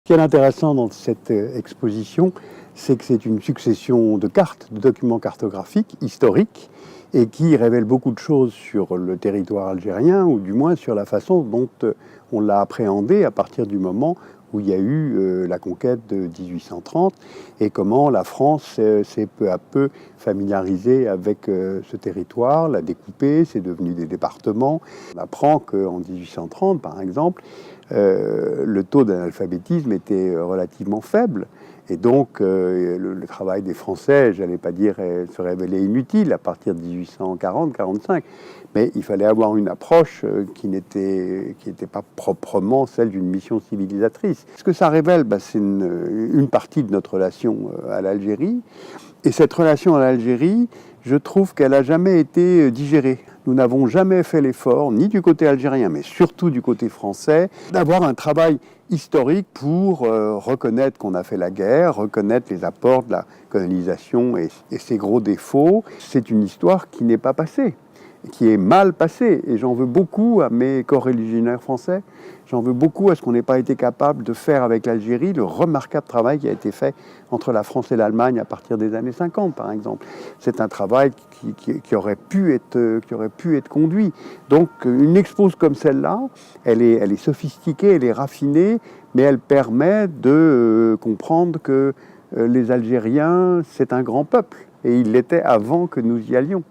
Ce qui est intéressant dans cette exposition, c'est que c'est une succession de cartes, de documents cartographiques historiques, et qui révèlent beaucoup de choses sur le territoire algérien, ou du moins sur la façon dont on l'a appréhendé à partir du moment où il y a eu la conquête de 1830, et comment la France s'est peu à peu familiarisée avec ce territoire, l'a découpé, c'est devenu des départements. On apprend qu'en 1830, par exemple, le taux d'analphabétisme était relativement faible. Et donc, le travail des Français, j'allais pas dire, se révélait inutile à partir de 1840-45. Mais il fallait avoir une approche qui n'était pas proprement celle d'une mission civilisatrice. Ce que ça révèle, c'est une partie de notre relation à l'Algérie. Et cette relation à l'Algérie, je trouve qu'elle n'a jamais été digérée. Nous n'avons jamais fait l'effort, ni du côté algérien, mais surtout du côté français, d'avoir un travail historique pour reconnaître qu'on a fait la guerre, reconnaître les apports de la colonisation et ses gros défauts. C'est une histoire qui n'est pas passée, qui est mal passée. Et j'en veux beaucoup à mes coreligionnaires français. J'en veux beaucoup à ce qu'on n'ait pas été capable de faire avec l'Algérie le remarquable travail qui a été fait entre la France et l'Allemagne à partir des années 50, par exemple. C'est un travail qui aurait pu être conduit. Donc, une expose comme celle-là, elle est sophistiquée, elle est raffinée, mais elle permet de comprendre que les Algériens, c'est un grand peuple. Et ils l'étaient avant que nous y allions.